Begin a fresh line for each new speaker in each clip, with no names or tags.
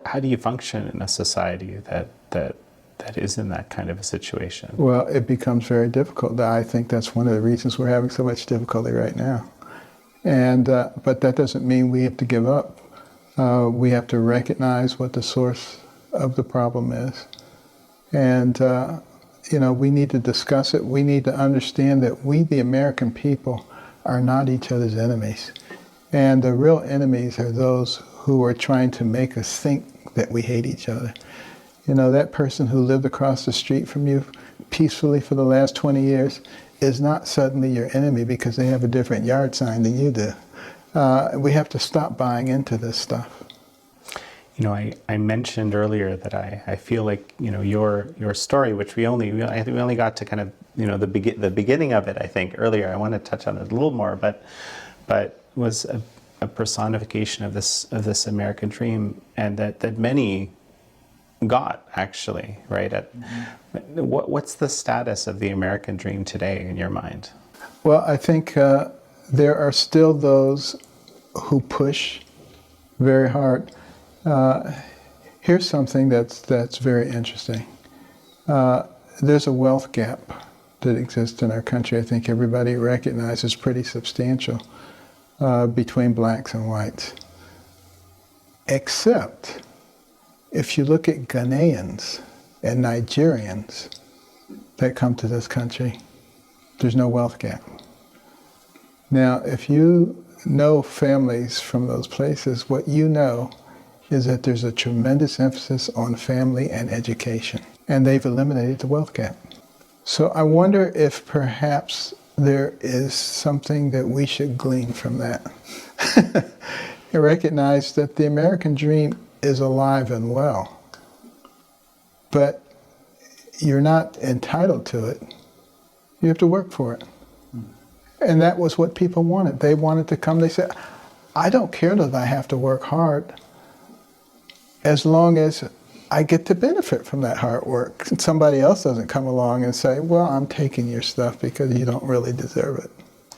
how do you function in a society that is in that kind of a situation?
Well, it becomes very difficult. I think that's one of the reasons we're having so much difficulty right now. And but that doesn't mean we have to give up. We have to recognize what the source of the problem is. And, we need to discuss it. We need to understand that we, the American people, are not each other's enemies. And the real enemies are those who are trying to make us think that we hate each other. That person who lived across the street from you peacefully for the last 20 years is not suddenly your enemy because they have a different yard sign than you do. We have to stop buying into this stuff.
I mentioned earlier that I feel like your story, which we only got to kind of the beginning of it, I think, earlier. I want to touch on it a little more, but was a personification of this American dream, and that many got, actually, right? What's the status of the American dream today in your mind?
Well, I think there are still those who push very hard. Here's something that's very interesting. There's a wealth gap that exists in our country. I think everybody recognizes pretty substantial between blacks and whites. Except if you look at Ghanaians and Nigerians that come to this country, there's no wealth gap. Now, if you know families from those places, what you know is that there's a tremendous emphasis on family and education, and they've eliminated the wealth gap. So I wonder if perhaps there is something that we should glean from that. And recognize that the American dream is alive and well, but you're not entitled to it. You have to work for it. And that was what people wanted. They wanted to come, they said, I don't care that I have to work hard as long as I get to benefit from that hard work. Somebody else doesn't come along and say, well, I'm taking your stuff because you don't really deserve it.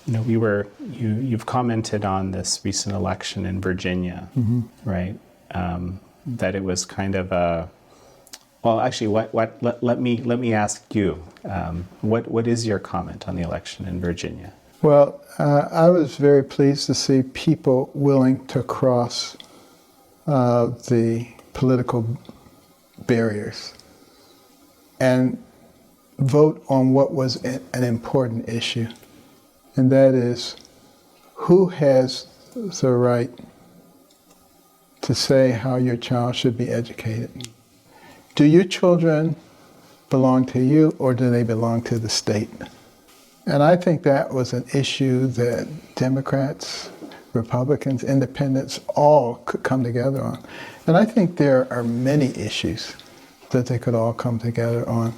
You've commented on this recent election in Virginia, right? That it was kind of a, well, actually, let me ask you, what is your comment on the election in Virginia?
Well, I was very pleased to see people willing to cross the political barriers and vote on what was an important issue, and that is who has the right to say how your child should be educated. Do your children belong to you, or do they belong to the state? And I think that was an issue that Democrats, Republicans, Independents all could come together on. And I think there are many issues that they could all come together on.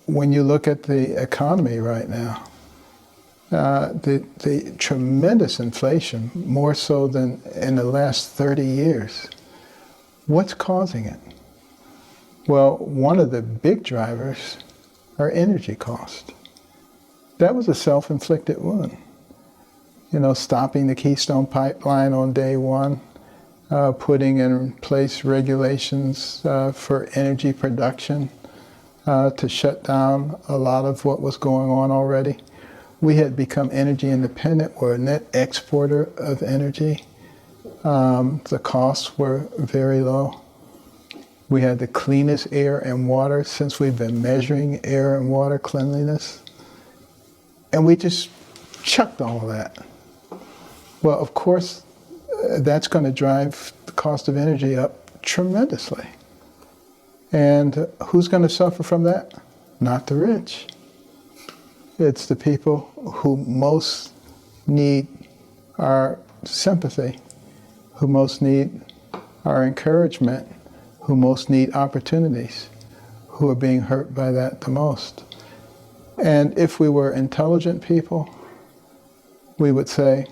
When you look at the economy right now, the tremendous inflation, more so than in the last 30 years, what's causing it? Well, one of the big drivers are energy costs. That was a self-inflicted wound. Stopping the Keystone Pipeline on day one, putting in place regulations for energy production to shut down a lot of what was going on already. We had become energy independent. We're a net exporter of energy. The costs were very low. We had the cleanest air and water since we've been measuring air and water cleanliness. And we just chucked all of that. Well, of course, that's going to drive the cost of energy up tremendously. And who's going to suffer from that? Not the rich. It's the people who most need our sympathy, who most need our encouragement, who most need opportunities, who are being hurt by that the most. And if we were intelligent people, we would say,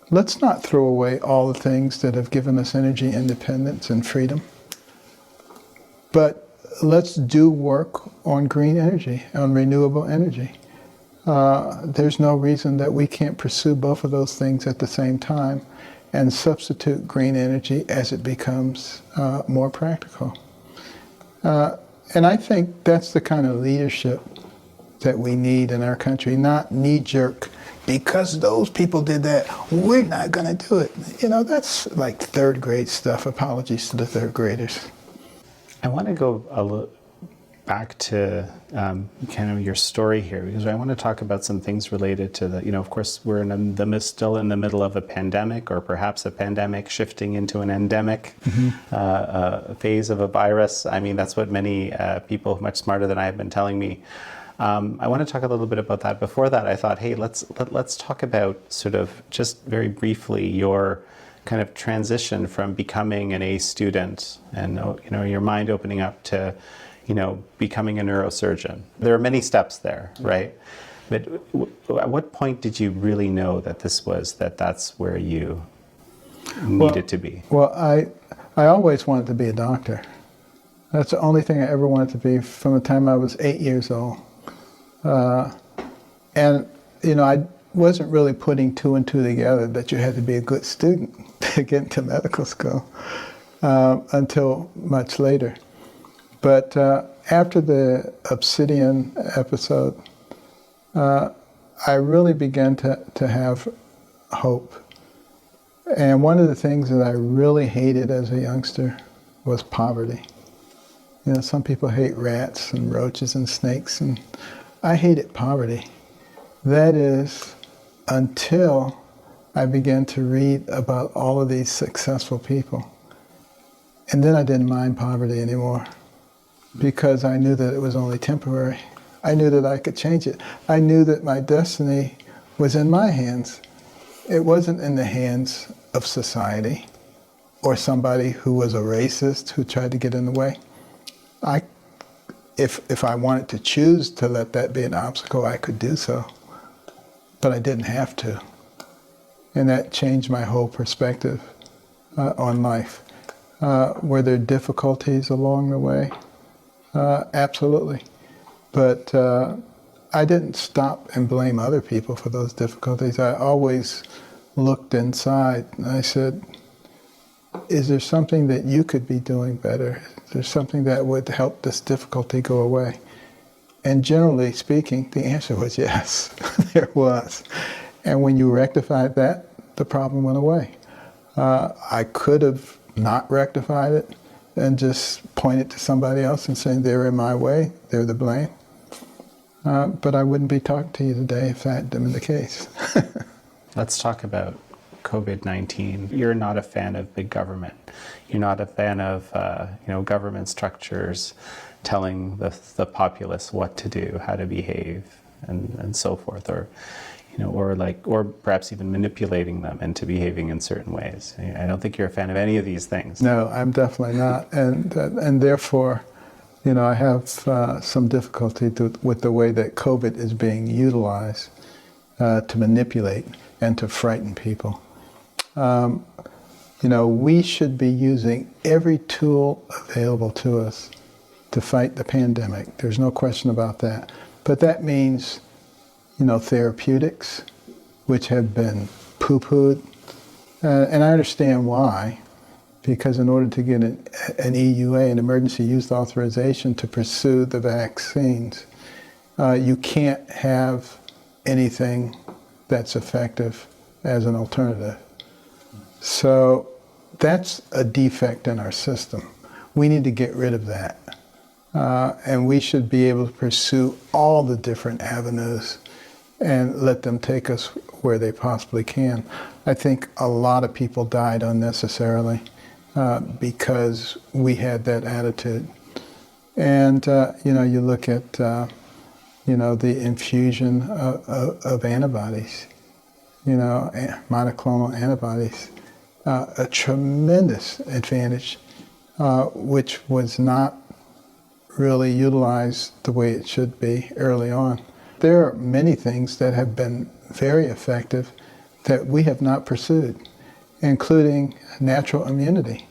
let's not throw away all the things that have given us energy independence and freedom, but let's do work on green energy, on renewable energy. There's no reason that we can't pursue both of those things at the same time and substitute green energy as it becomes more practical. And I think that's the kind of leadership that we need in our country, not knee-jerk, because those people did that, we're not going to do it. You know, that's like third grade stuff. Apologies to the third graders.
I want to go a little back to kind of your story here, because I want to talk about some things related to the, of course, we're still in the middle of a pandemic, or perhaps a pandemic shifting into an endemic phase of a virus. I mean, that's what many people much smarter than I have been telling me. I want to talk a little bit about that. Before that, I thought, hey, let's talk about sort of just very briefly your kind of transition from becoming an A student and your mind opening up to becoming a neurosurgeon. There are many steps there, right? But at what point did you really know that that's where you needed to be?
Well, I always wanted to be a doctor. That's the only thing I ever wanted to be from the time I was 8 years old. And I wasn't really putting two and two together that you had to be a good student to get into medical school until much later. But after the Obsidian episode, I really began to have hope. And one of the things that I really hated as a youngster was poverty. Some people hate rats and roaches and snakes, and I hated poverty. That is, until I began to read about all of these successful people. And then I didn't mind poverty anymore, because I knew that it was only temporary. I knew that I could change it. I knew that my destiny was in my hands. It wasn't in the hands of society or somebody who was a racist who tried to get in the way. If I wanted to choose to let that be an obstacle, I could do so, but I didn't have to. And that changed my whole perspective on life. Were there difficulties along the way? Absolutely. But I didn't stop and blame other people for those difficulties. I always looked inside and I said, is there something that you could be doing better? Is there something that would help this difficulty go away? And generally speaking, the answer was yes, there was. And when you rectified that, the problem went away. I could have not rectified it and just pointed to somebody else and saying they're in my way, they're the blame. But I wouldn't be talking to you today if that had been the case.
Let's talk about COVID-19. You're not a fan of big government. You're not a fan of government structures telling the populace what to do, how to behave, and so forth, or perhaps even manipulating them into behaving in certain ways. I don't think you're a fan of any of these things.
No, I'm definitely not, and therefore, I have some difficulty with the way that COVID is being utilized to manipulate and to frighten people. We should be using every tool available to us to fight the pandemic. There's no question about that. But that means, therapeutics, which have been poo-pooed. And I understand why, because in order to get an EUA, an emergency use authorization to pursue the vaccines, you can't have anything that's effective as an alternative. So that's a defect in our system. We need to get rid of that. And we should be able to pursue all the different avenues and let them take us where they possibly can. I think a lot of people died unnecessarily because we had that attitude. And, you look at, the infusion of antibodies, monoclonal antibodies, a tremendous advantage, which was not really utilized the way it should be early on. There are many things that have been very effective that we have not pursued, including natural immunity.